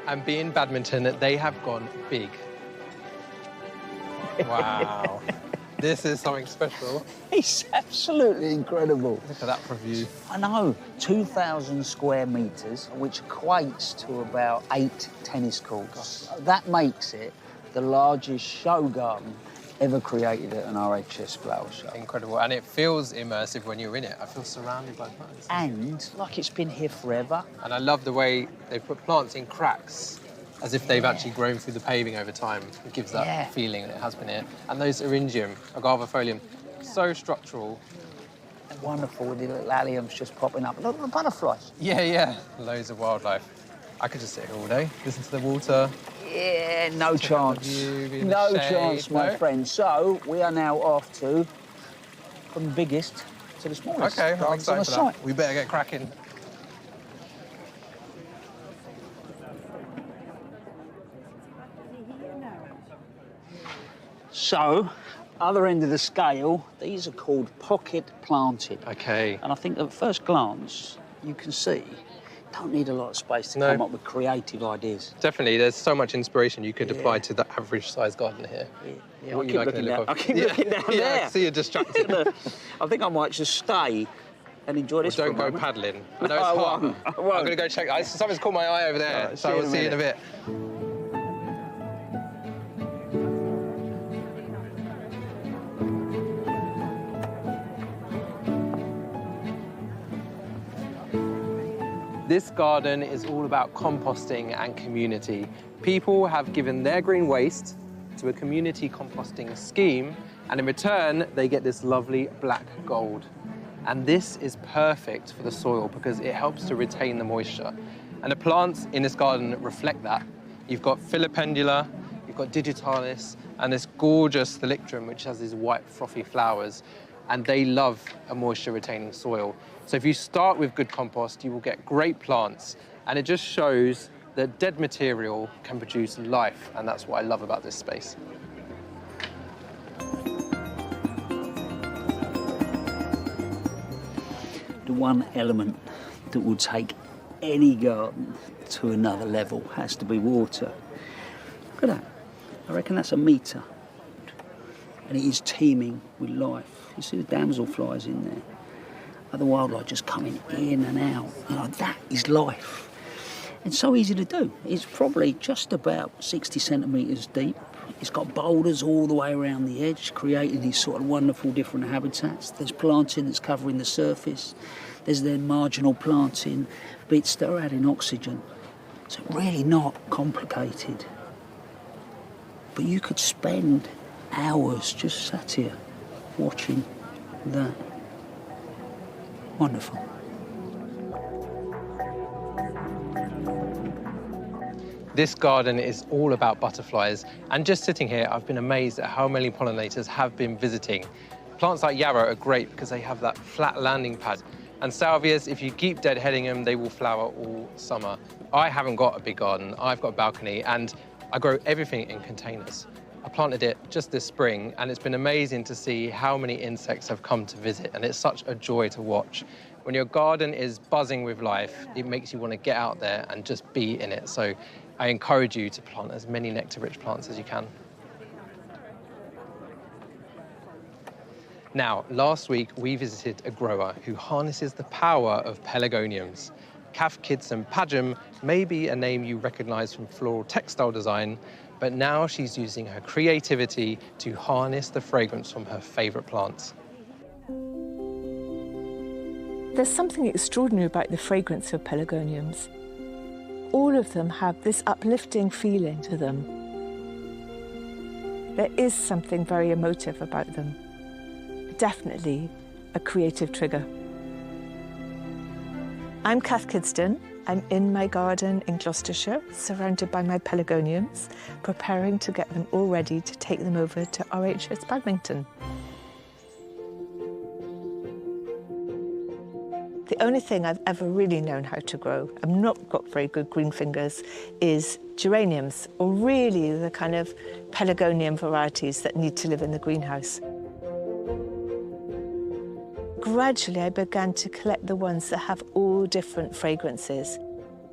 And being Badminton, they have gone big. Wow. This is something special. It's absolutely incredible. Look at that for a view. I know, 2,000 square metres, which equates to about 8 tennis courts. That makes it the largest show garden ever created at an RHS flower show. Incredible, and it feels immersive when you're in it. I feel surrounded by plants. And like it's been here forever. And I love the way they put plants in cracks, as if they've actually grown through the paving over time. It gives that feeling that it has been here. And those Eryngium, agavifolium, so structural. Wonderful with the little alliums just popping up. Look at the butterflies. Yeah. Loads of wildlife. I could just sit here all day, listen to the water. Yeah, no chance. No chance, my friend. So we are now off to from the biggest to the smallest. Okay, I'm excited for that. Site. We better get cracking. So, other end of the scale, these are called pocket planted. Okay. And I think at first glance, you can see don't need a lot of space to come up with creative ideas. Definitely, there's so much inspiration you could apply to the average-sized garden here. Yeah, I keep looking down. I keep looking down there. I see you're distracted. I think I might just stay and enjoy this. Don't go paddling. I know it's hot. I'm going to go check. Something's caught my eye over there, Right, so we'll see you in a bit. This garden is all about composting and community. People have given their green waste to a community composting scheme, and in return, they get this lovely black gold. And this is perfect for the soil because it helps to retain the moisture. And the plants in this garden reflect that. You've got Filipendula, you've got Digitalis, and this gorgeous Thalictrum, which has these white frothy flowers. And they love a moisture-retaining soil. So if you start with good compost, you will get great plants. And it just shows that dead material can produce life, and that's what I love about this space. The one element that will take any garden to another level has to be water. Look at that. I reckon that's a metre. And it is teeming with life. You see the damselflies in there. Other wildlife just coming in and out. You know, that is life. It's so easy to do. It's probably just about 60 centimetres deep. It's got boulders all the way around the edge, creating these sort of wonderful different habitats. There's planting that's covering the surface. There's then marginal planting, bits that are adding oxygen. So really not complicated. But you could spend hours just sat here watching that. Wonderful. This garden is all about butterflies, and just sitting here, I've been amazed at how many pollinators have been visiting. Plants like yarrow are great because they have that flat landing pad, and salvias, if you keep deadheading them, they will flower all summer. I haven't got a big garden, I've got a balcony, and I grow everything in containers. I planted it just this spring, and it's been amazing to see how many insects have come to visit, and it's such a joy to watch. When your garden is buzzing with life, it makes you want to get out there and just be in it. So I encourage you to plant as many nectar-rich plants as you can. Now, last week, we visited a grower who harnesses the power of pelargoniums. Kath Kidston Pagem may be a name you recognize from floral textile design, but now she's using her creativity to harness the fragrance from her favorite plants. There's something extraordinary about the fragrance of pelargoniums. All of them have this uplifting feeling to them. There is something very emotive about them. Definitely a creative trigger. I'm Kath Kidston, I'm in my garden in Gloucestershire, surrounded by my pelargoniums, preparing to get them all ready to take them over to RHS Badminton. The only thing I've ever really known how to grow, I've not got very good green fingers, is geraniums, or really the kind of pelargonium varieties that need to live in the greenhouse. Gradually, I began to collect the ones that have all different fragrances.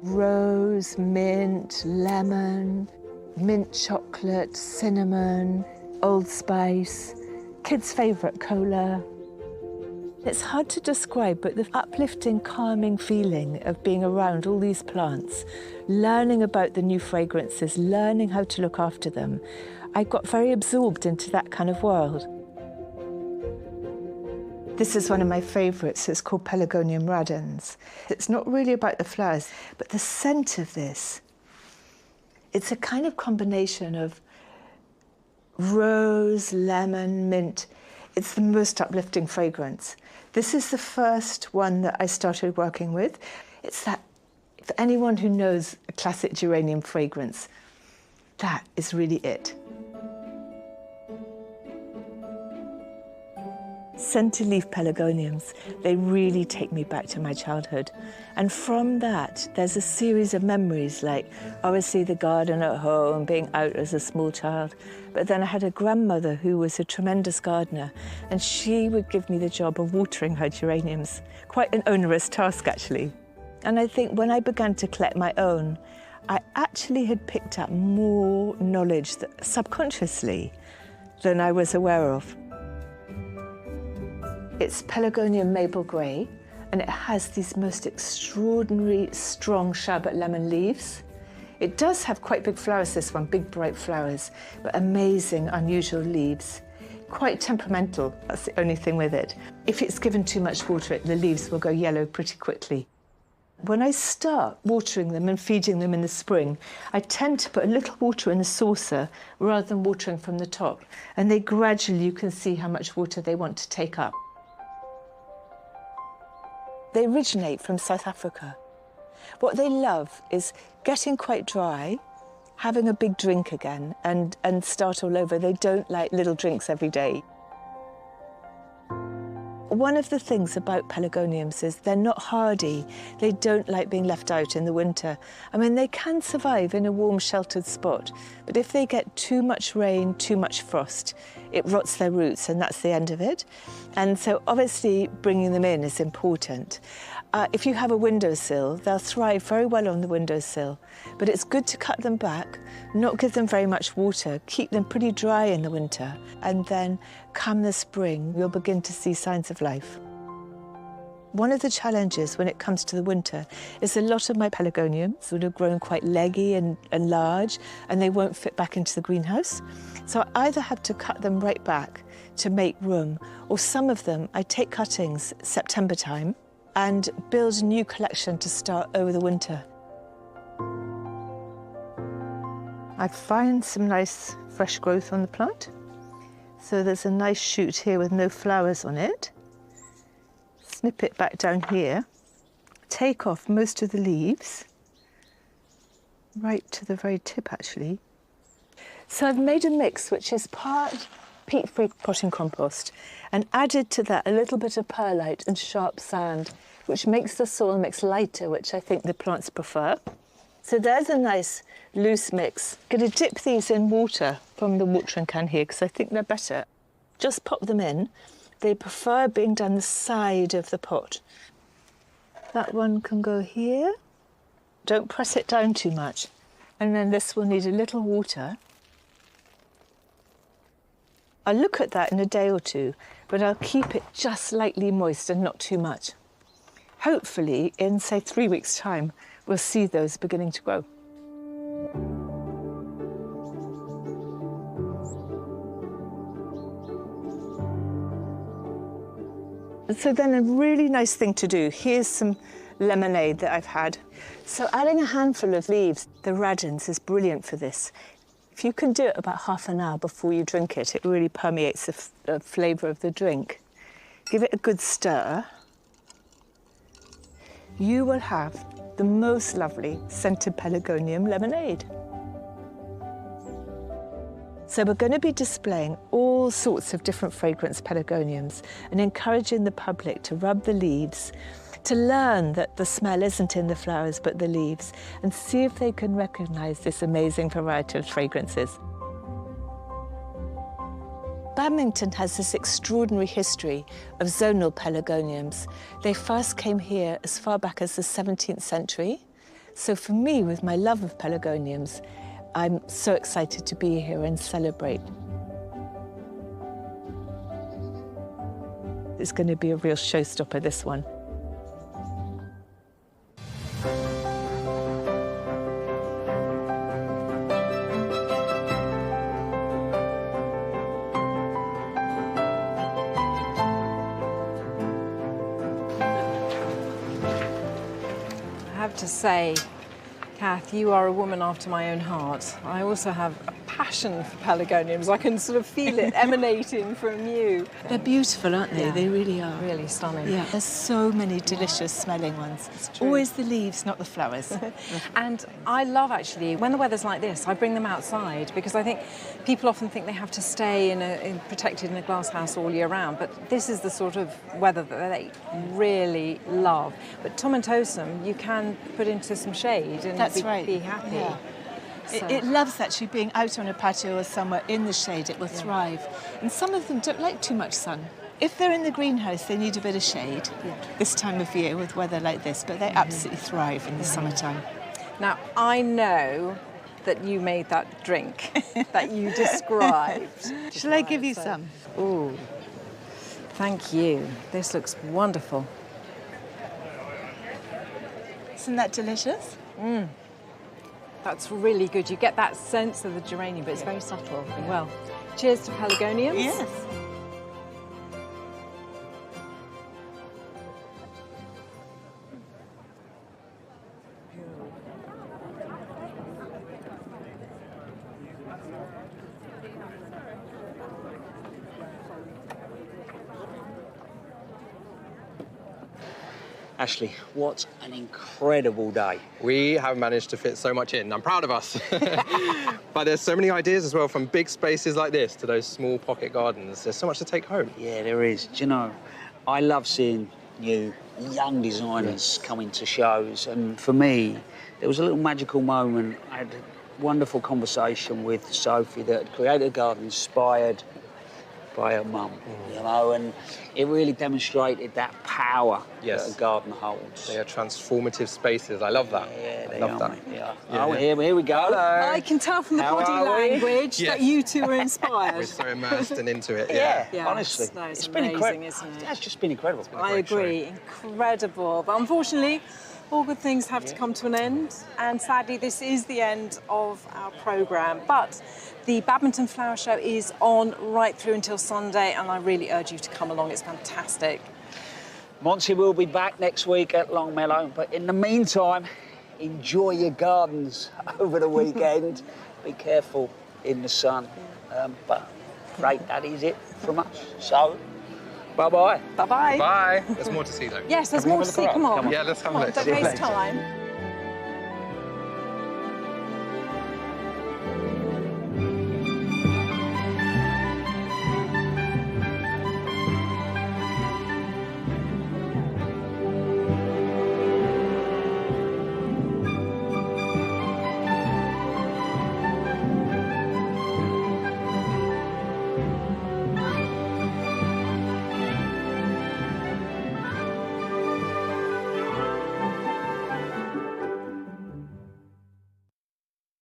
Rose, mint, lemon, mint chocolate, cinnamon, Old Spice, kids' favourite cola. It's hard to describe, but the uplifting, calming feeling of being around all these plants, learning about the new fragrances, learning how to look after them, I got very absorbed into that kind of world. This is one of my favourites. It's called Pelargonium radens. It's not really about the flowers, but the scent of this. It's a kind of combination of rose, lemon, mint. It's the most uplifting fragrance. This is the first one that I started working with. It's that, for anyone who knows a classic geranium fragrance, that is really it. Scented leaf pelargoniums, they really take me back to my childhood. And from that, there's a series of memories, like obviously the garden at home, being out as a small child. But then I had a grandmother who was a tremendous gardener, and she would give me the job of watering her geraniums. Quite an onerous task, actually. And I think when I began to collect my own, I actually had picked up more knowledge subconsciously than I was aware of. It's Pelargonium Maple Grey, and it has these most extraordinary, strong sherbet lemon leaves. It does have quite big flowers, this one, big bright flowers, but amazing, unusual leaves. Quite temperamental, that's the only thing with it. If it's given too much water, the leaves will go yellow pretty quickly. When I start watering them and feeding them in the spring, I tend to put a little water in the saucer rather than watering from the top, and they gradually, you can see how much water they want to take up. They originate from South Africa. What they love is getting quite dry, having a big drink again, and start all over. They don't like little drinks every day. One of the things about pelargoniums is they're not hardy. They don't like being left out in the winter. I mean, they can survive in a warm, sheltered spot, but if they get too much rain, too much frost, it rots their roots, and that's the end of it. And so obviously bringing them in is important. If you have a windowsill, they'll thrive very well on the windowsill, but it's good to cut them back, not give them very much water, keep them pretty dry in the winter, and then come the spring, you'll begin to see signs of life. One of the challenges when it comes to the winter is a lot of my pelargoniums would have grown quite leggy and large, and they won't fit back into the greenhouse. So I either have to cut them right back to make room, or some of them I take cuttings September time and build a new collection to start over the winter. I find some nice fresh growth on the plant. So there's a nice shoot here with no flowers on it. Snip it back down here. Take off most of the leaves, right to the very tip actually. So I've made a mix which is part peat-free potting compost, and added to that a little bit of perlite and sharp sand, which makes the soil mix lighter, which I think the plants prefer. So there's a nice loose mix. I'm going to dip these in water from the watering can here because I think they're better. Just pop them in. They prefer being down the side of the pot. That one can go here. Don't press it down too much. And then this will need a little water. I'll look at that in a day or two, but I'll keep it just slightly moist and not too much. Hopefully, in, say, 3 weeks' time, we'll see those beginning to grow. So then a really nice thing to do, here's some lemonade that I've had. So adding a handful of leaves, the radens is brilliant for this. If you can do it about half an hour before you drink it, it really permeates the flavour of the drink. Give it a good stir. You will have the most lovely scented pelargonium lemonade. So we're going to be displaying all sorts of different fragrance pelargoniums and encouraging the public to rub the leaves, to learn that the smell isn't in the flowers but the leaves, and see if they can recognise this amazing variety of fragrances. Badminton has this extraordinary history of zonal pelargoniums. They first came here as far back as the 17th century. So for me, with my love of pelargoniums, I'm so excited to be here and celebrate. It's going to be a real showstopper, this one. I have to say, Kath, you are a woman after my own heart. I also have a passion for pelargoniums. I can sort of feel it emanating from you. They're beautiful, aren't they? Yeah. They really are. Really stunning. Yeah, there's so many delicious smelling ones. Always the leaves, not the flowers. And I love, actually, when the weather's like this, I bring them outside because I think people often think they have to stay protected in a glass house all year round, but this is the sort of weather that they really love. But tomentosum, you can put into some shade and be happy. Yeah. So. It loves actually being out on a patio or somewhere in the shade. It will thrive. And some of them don't like too much sun. If they're in the greenhouse, they need a bit of shade this time of year with weather like this, but they absolutely thrive in the summertime. Now, I know that you made that drink that you described. Shall I give you some? Ooh, thank you. This looks wonderful. Isn't that delicious? Mm. That's really good. You get that sense of the geranium, but it's very subtle. Well, cheers to pelargoniums. Yes. Ashley, what an incredible day. We have managed to fit so much in. I'm proud of us. But there's so many ideas as well, from big spaces like this to those small pocket gardens. There's so much to take home. Yeah, there is. Do you know, I love seeing new, young designers come into shows. And for me, there was a little magical moment. I had a wonderful conversation with Sophie that had created a garden inspired by her mum, you know, and it really demonstrated that power that a garden holds. They are transformative spaces. I love that. Yeah, I love that. Yeah. Oh, here we go. Hello. I can tell from the body language that you two are inspired. We're so immersed and into it. Yeah, honestly. No, it's been amazing, incredible. isn't it? It's just been incredible. I agree. Incredible. But unfortunately, all good things have to come to an end. And sadly, this is the end of our programme. But the Badminton Flower Show is on right through until Sunday, and I really urge you to come along. It's fantastic. Monty will be back next week at Longmellow, but in the meantime, enjoy your gardens over the weekend. Be careful in the sun. But great, that is it from us. So, bye-bye. Bye-bye. Bye. There's more to see, though. Yes, there's more to see. Come on. Yeah, let's have a look. Don't waste time.